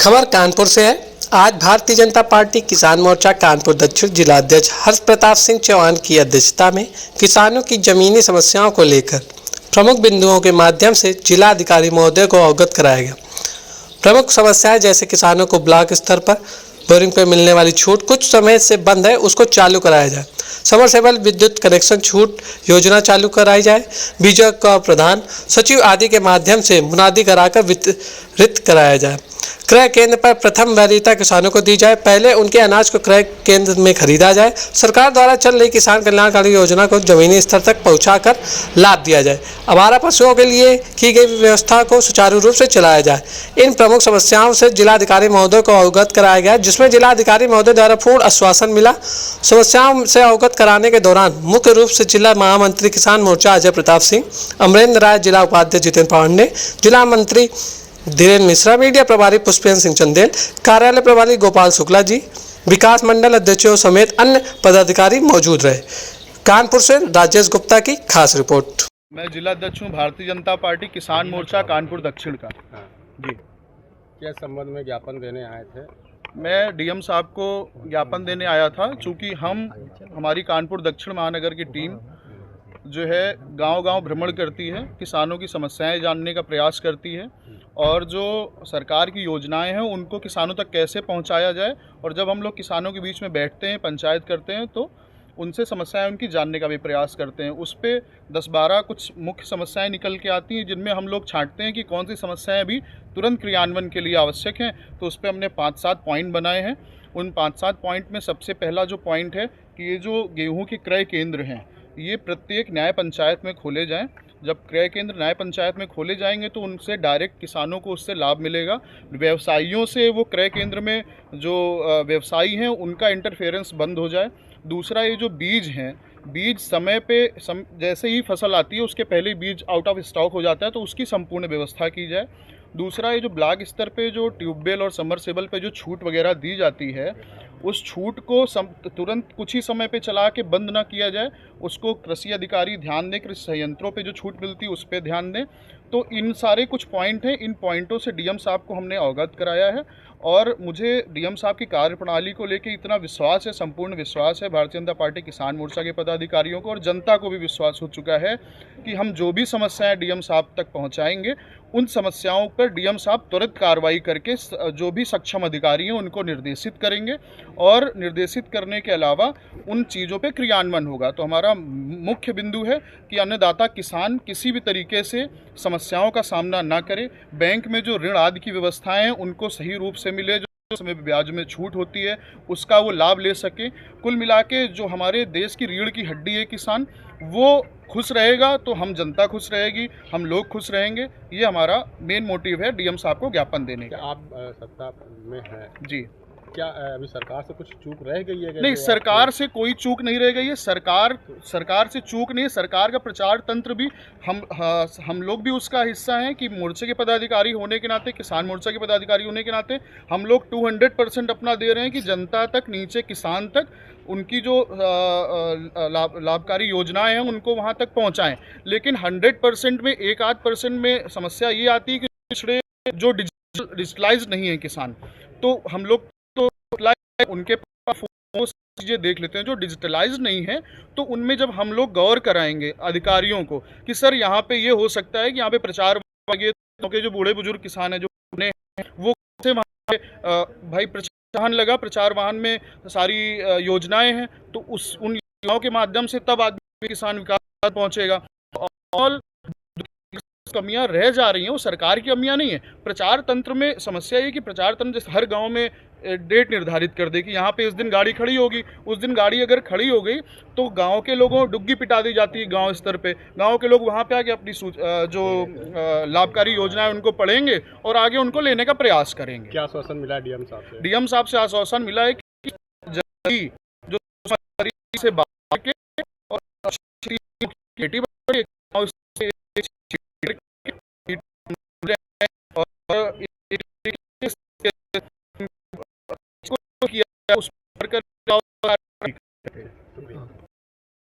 खबर कानपुर से है। आज भारतीय जनता पार्टी किसान मोर्चा कानपुर दक्षिण जिला अध्यक्ष हर्ष प्रताप सिंह चौहान की अध्यक्षता में किसानों की जमीनी समस्याओं को लेकर प्रमुख बिंदुओं के माध्यम से जिला अधिकारी महोदय को अवगत कराया गया। प्रमुख समस्याएं जैसे किसानों को ब्लॉक स्तर पर बोरिंग पर मिलने वाली छूट कुछ समय से बंद है, उसको चालू कराया जाए। समरसेबल विद्युत कनेक्शन छूट योजना चालू कराई जाए। बीजों का प्रधान सचिव आदि के माध्यम से मुनादी कराकर वितरित कराया जाए। क्रय केंद्र पर प्रथम वरीयता किसानों को दी जाए। पहले उनके अनाज को क्रय केंद्र में खरीदा जाए। सरकार द्वारा चल रही किसान कल्याणकारी योजना को जमीनी स्तर तक पहुंचाकर लाभ दिया जाए। आवारा पशुओं के लिए की गई व्यवस्था को सुचारू रूप से चलाया जाए। इन प्रमुख समस्याओं से जिलाधिकारी महोदय को अवगत कराया गया, जिसमें जिलाधिकारी महोदय द्वारा पूर्ण आश्वासन मिला। समस्याओं से अवगत कराने के दौरान मुख्य रूप से जिला महामंत्री किसान मोर्चा अजय प्रताप सिंह, अमरेंद्र राय, जिला उपाध्यक्ष जितेंद्र पांडे, जिला मंत्री धीरेन्द्र मिश्रा, मीडिया प्रभारी पुष्पेंद्र सिंह चंदेल, कार्यालय प्रभारी गोपाल शुक्ला जी, विकास मंडल अध्यक्षों समेत अन्य पदाधिकारी मौजूद रहे। कानपुर से राजेश गुप्ता की खास रिपोर्ट। मैं जिला अध्यक्ष हूँ भारतीय जनता पार्टी किसान मोर्चा कानपुर दक्षिण का। जी, क्या संबंध में ज्ञापन देने आए थे? मैं डीएम साहब को ज्ञापन देने आया था, चूँकि हमारी कानपुर दक्षिण महानगर की टीम जो है गांव-गांव भ्रमण करती है, किसानों की समस्याएं जानने का प्रयास करती है और जो सरकार की योजनाएं हैं उनको किसानों तक कैसे पहुंचाया जाए। और जब हम लोग किसानों के बीच में बैठते हैं, पंचायत करते हैं, तो उनसे समस्याएं उनकी जानने का भी प्रयास करते हैं। उस पर 10-12 कुछ मुख्य समस्याएं निकल के आती हैं, जिनमें हम लोग छांटते हैं कि कौन सी समस्याएं अभी तुरंत क्रियान्वयन के लिए आवश्यक हैं। तो उस पर हमने 5-7 पॉइंट बनाए हैं। उन 5-7 पॉइंट में सबसे पहला जो पॉइंट है कि ये जो गेहूँ के क्रय केंद्र हैं, ये प्रत्येक न्याय पंचायत में खोले जाएं। जब क्रय केंद्र न्याय पंचायत में खोले जाएंगे तो उनसे डायरेक्ट किसानों को उससे लाभ मिलेगा। व्यवसायियों से वो क्रय केंद्र में जो व्यवसायी हैं उनका इंटरफेरेंस बंद हो जाए। दूसरा, ये जो बीज हैं, बीज समय पे जैसे ही फसल आती है उसके पहले ही बीज आउट ऑफ स्टॉक हो जाता है, तो उसकी संपूर्ण व्यवस्था की जाए। दूसरा, ये जो ब्लॉक स्तर पे जो ट्यूबवेल और समरसेबल पे जो छूट वगैरह दी जाती है, उस छूट को तुरंत कुछ ही समय पे चला के बंद ना किया जाए। उसको कृषि अधिकारी ध्यान दें, कृषि संयंत्रों पे जो छूट मिलती है उस पर ध्यान दें। तो इन सारे कुछ पॉइंट हैं। इन पॉइंटों से डीएम साहब को हमने अवगत कराया है और मुझे डीएम साहब की कार्यप्रणाली को लेकर इतना विश्वास है, संपूर्ण विश्वास है भारतीय जनता पार्टी किसान मोर्चा के पदाधिकारियों को, और जनता को भी विश्वास हो चुका है कि हम जो भी समस्याएं डीएम साहब तक पहुंचाएंगे, उन समस्याओं पर डीएम साहब तुरंत कार्रवाई करके जो भी सक्षम अधिकारी हैं उनको निर्देशित करेंगे और निर्देशित करने के अलावा उन चीज़ों पे क्रियान्वयन होगा। तो हमारा मुख्य बिंदु है कि अन्नदाता किसान किसी भी तरीके से समस्याओं का सामना ना करे। बैंक में जो ऋण आदि की व्यवस्थाएं हैं उनको सही रूप से मिले, जो समय ब्याज में छूट होती है उसका वो लाभ ले सके। कुल मिला के जो हमारे देश की रीढ़ की हड्डी है किसान, वो खुश रहेगा तो हम जनता खुश रहेगी, हम लोग खुश रहेंगे। ये हमारा मेन मोटिव है डीएम साहब को ज्ञापन देने का। आप सत्ता में हैं जी, क्या अभी सरकार से कुछ चूक रह गई है? नहीं, सरकार से कोई चूक नहीं रह गई है। सरकार से चूक नहीं है। सरकार का प्रचार तंत्र भी हम लोग भी उसका हिस्सा हैं कि मोर्चे के पदाधिकारी होने के नाते, किसान मोर्चा के पदाधिकारी होने के नाते हम लोग 200% अपना दे रहे हैं कि जनता तक, नीचे किसान तक उनकी जो लाभकारी योजनाएं हैं उनको वहां तक पहुंचाएं। लेकिन 100% में 1-8% में समस्या ये आती है कि पिछड़े जो डिजिटलाइज नहीं है किसान, तो हम लोग उनके पास चीज़ें देख लेते हैं जो डिजिटलाइज नहीं है। तो उनमें जब हम लोग गौर कराएंगे अधिकारियों को कि सर यहाँ पे ये हो सकता है कि यहाँ पे प्रचार के जो बूढ़े बुजुर्ग किसान हैं जो वो से भाई प्रचार वाहन लगा, प्रचार वाहन में सारी योजनाएं हैं, तो उन योजनाओं के माध्यम से तब आदमी किसान विकास पहुंचेगा। और कमियां रह जा रही हैं वो सरकार की कमियां नहीं है। प्रचार तंत्र में समस्या ये कि प्रचार तंत्र जैसे हर गांव में डेट निर्धारित कर दे कि यहाँ पे इस दिन गाड़ी खड़ी होगी। उस दिन गाड़ी अगर खड़ी हो गई तो गांव के लोगों को डुग्गी पिटा दी जाती है। गांव स्तर पे गांव के लोग वहाँ पे आके अपनी जो लाभकारी योजना है उनको पढ़ेंगे और आगे उनको लेने का प्रयास करेंगे। क्या आश्वासन मिला डीएम साहब से? डीएम साहब से आश्वासन मिला है कि जो से बात के और